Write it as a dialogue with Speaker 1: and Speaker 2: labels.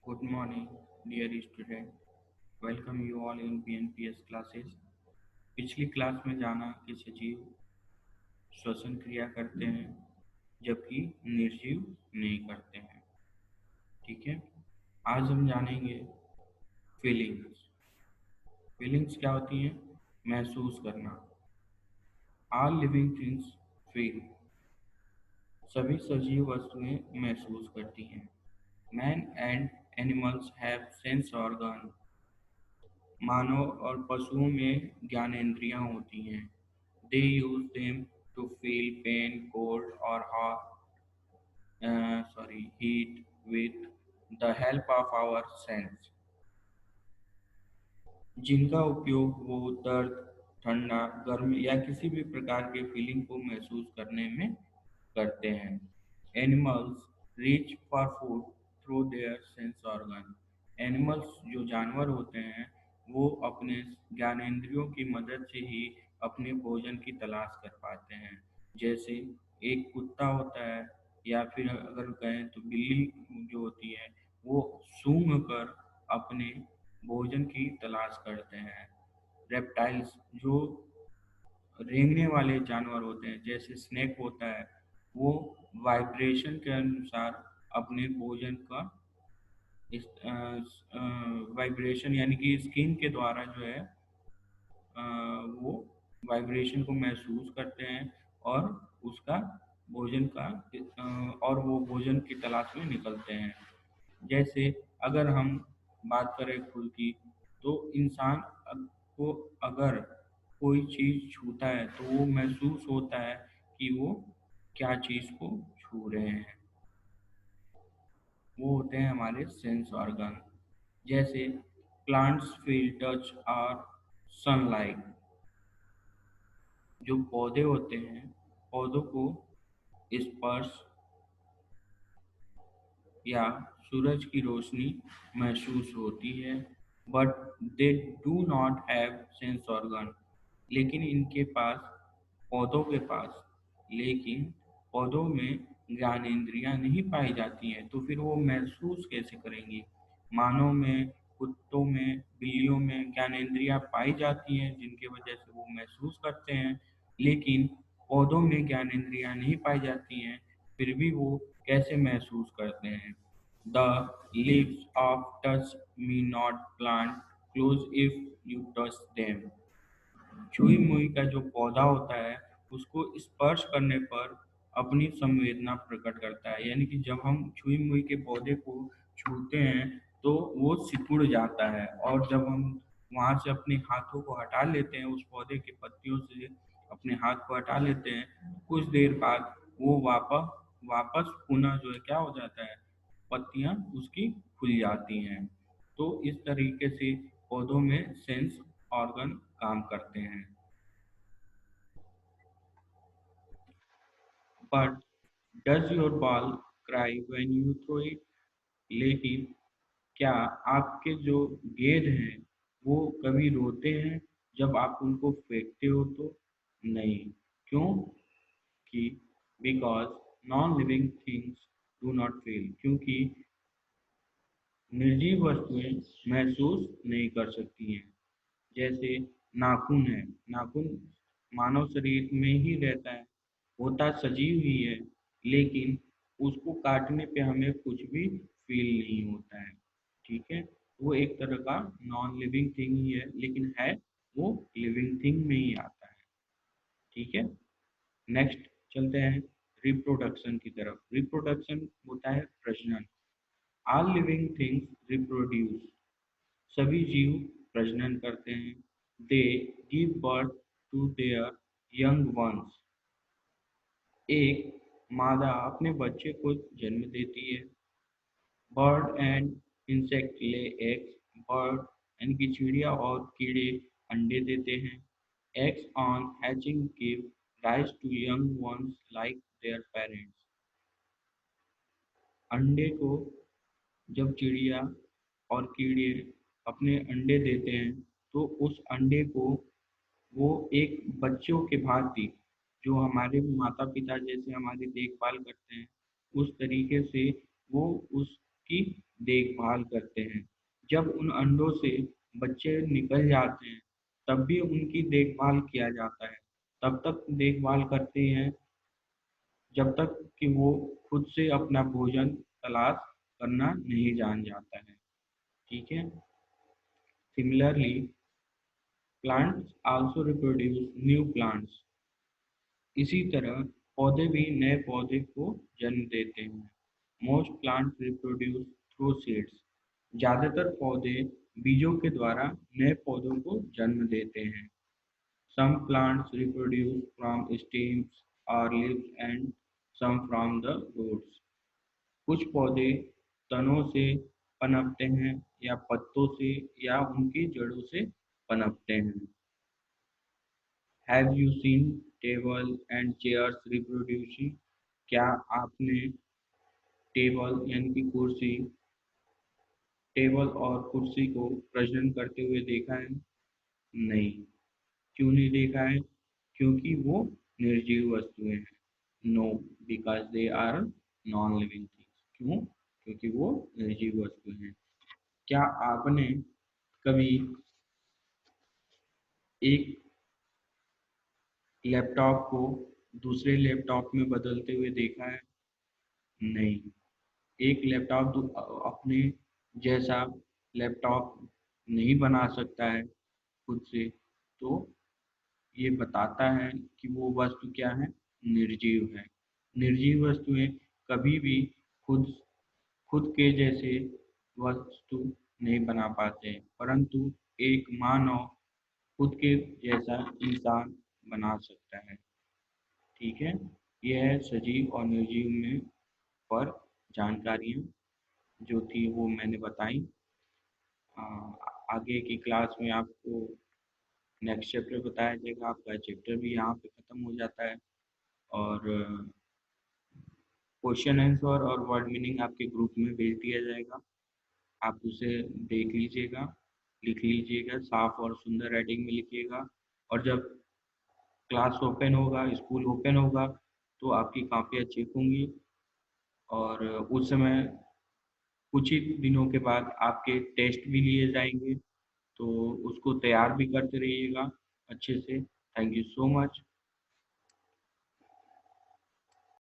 Speaker 1: Good morning, dear student. Welcome you all in PNPS classes. पिछली class में जाना कि सजीव श्वसन क्रिया करते हैं जबकि निर्जीव नहीं करते हैं। ठीक है, आज हम जानेंगे फीलिंग्स। फीलिंग्स क्या होती हैं? महसूस करना। All living things feel. सभी सजीव वस्तुएं महसूस करती हैं। Man and animals have sense organ. मानव और पशुओं में ज्ञानेंद्रियां होती हैं। They use them to feel pain, cold और heat with the help of our sense. जिनका उपयोग वो दर्द, ठंडा, गर्म या किसी भी प्रकार के फीलिंग को महसूस करने में करते हैं। Animals reach for food through their sense organ. Animals जो जानवर होते हैं वो अपने ज्ञानेंद्रियों की मदद से ही अपने भोजन की तलाश कर पाते हैं। जैसे एक कुत्ता होता है या फिर अगर कहें तो बिल्ली जो होती है वो सूंघ कर अपने भोजन की तलाश करते हैं। रेप्टाइल्स जो रेंगने वाले जानवर होते हैं जैसे स्नेक होता है वो वाइब्रेशन के अनुसार अपने भोजन का वाइब्रेशन यानी कि स्किन के द्वारा जो है वो वाइब्रेशन को महसूस करते हैं और उसका भोजन का और वो भोजन की तलाश में निकलते हैं। जैसे अगर हम बात करें खुद की तो इंसान को अगर कोई चीज़ छूता है तो वो महसूस होता है कि वो क्या चीज़ को छू रहे हैं। वो होते हैं हमारे सेंस ऑर्गन। जैसे प्लांट्स फील टच और सनलाइट। जो पौधे होते हैं पौधों को स्पर्श या सूरज की रोशनी महसूस होती है। But they do not have sense organ. लेकिन इनके पास पौधों के पास लेकिन पौधों में ज्ञानेंद्रियां नहीं पाई जाती हैं तो फिर वो महसूस कैसे करेंगी? मानव में, कुत्तों में, बिल्लियों में ज्ञानेंद्रियां पाई जाती हैं जिनकी वजह से वो महसूस करते हैं। लेकिन पौधों में ज्ञानेंद्रियां नहीं पाई जाती हैं फिर भी वो कैसे महसूस करते हैं? The leaves of touch me not plant close if you touch them। छुई मुई का जो पौधा होता है उसको स्पर्श करने पर अपनी संवेदना प्रकट करता है। यानी कि जब हम छुई मुई के पौधे को छूते हैं तो वो सिकुड़ जाता है और जब हम वहां से अपने हाथों को हटा लेते हैं, उस पौधे के पत्तियों से अपने हाथ को हटा लेते हैं, कुछ देर बाद वो वापस वापस पुनः जो है क्या हो जाता है, पत्तियां उसकी खुल जाती हैं। तो इस तरीके से पौधों में सेंस ऑर्गन काम करते हैं। But does your ball cry when you throw it? लेकिन क्या आपके जो गेंद हैं वो कभी रोते हैं जब आप उनको फेंकते हो तो? नहीं। क्यों? कि because non living things do not feel. क्योंकि निर्जीव वस्तुएं महसूस नहीं कर सकती हैं। जैसे नाखून है, नाखून मानव शरीर में ही रहता है, होता सजीव ही है, लेकिन उसको काटने पे हमें कुछ भी फील नहीं होता है। ठीक है, वो एक तरह का नॉन लिविंग थिंग ही है लेकिन है वो लिविंग थिंग में ही आता है। ठीक है, नेक्स्ट चलते हैं रिप्रोडक्शन की तरफ। रिप्रोडक्शन होता है प्रजनन। All living things reproduce. सभी जीव प्रजनन करते हैं। They give birth to their young ones. एक मादा अपने बच्चे को जन्म देती है। Bird and insect lay eggs. Bird यानी कि चिड़िया और कीड़े अंडे देते हैं। Eggs on hatching give rise to young ones like their parents. अंडे को जब चिड़िया और कीड़े अपने अंडे देते हैं तो उस अंडे को वो एक बच्चों के भांति जो हमारे माता पिता जैसे हमारी देखभाल करते हैं उस तरीके से वो उसकी देखभाल करते हैं। जब उन अंडों से बच्चे निकल जाते हैं, तब भी उनकी देखभाल किया जाता है। तब तक देखभाल करते हैं जब तक कि वो खुद से अपना भोजन तलाश करना नहीं जान जाता है। ठीक है। Similarly, plants also reproduce new plants. इसी तरह पौधे भी नए पौधे को जन्म देते हैं। Most plants reproduce through seeds. ज्यादातर पौधे बीजों के द्वारा नए पौधों को जन्म देते हैं। Some plants reproduce from stems or leaves and some from the roots. कुछ पौधे तनों से पनपते हैं या पत्तों से या उनकी जड़ों से पनपते हैं। Have you seen table and chairs reproducing? क्या आपने टेबल यानी कि कुर्सी टेबल और कुर्सी को प्रजनन करते हुए देखा है? नहीं। क्यों नहीं देखा है? क्योंकि वो निर्जीव वस्तुएं हैं। No, because they are non living things. क्यों? क्योंकि वो निर्जीव वस्तुएं हैं। क्या आपने कभी एक लैपटॉप को दूसरे लैपटॉप में बदलते हुए देखा है? नहीं। एक लैपटॉप अपने जैसा लैपटॉप नहीं बना सकता है खुद से, तो ये बताता है कि वो वस्तु क्या है? निर्जीव है। निर्जीव वस्तुएं कभी भी खुद खुद के जैसे वस्तु नहीं बना पाते, परंतु एक मानव खुद के जैसा इंसान बना सकता है। ठीक है। यह है सजीव और निर्जीव में पर जानकारियाँ जो थी वो मैंने बताई। आ, आगे की क्लास में आपको नेक्स्ट चैप्टर बताया जाएगा। आपका चैप्टर भी यहाँ पे ख़त्म हो जाता है। और क्वेश्चन आंसर और वर्ड मीनिंग आपके ग्रुप में भेज दिया जाएगा। आप उसे देख लीजिएगा, लिख लीजिएगा, साफ और सुंदर राइटिंग में लिखिएगा। और जब क्लास ओपन होगा, स्कूल ओपन होगा, तो आपकी कापियाँ चेक होंगी और उस समय कुछ ही दिनों के बाद आपके टेस्ट भी लिए जाएंगे। तो उसको तैयार भी करते रहिएगा अच्छे से। Thank you so much.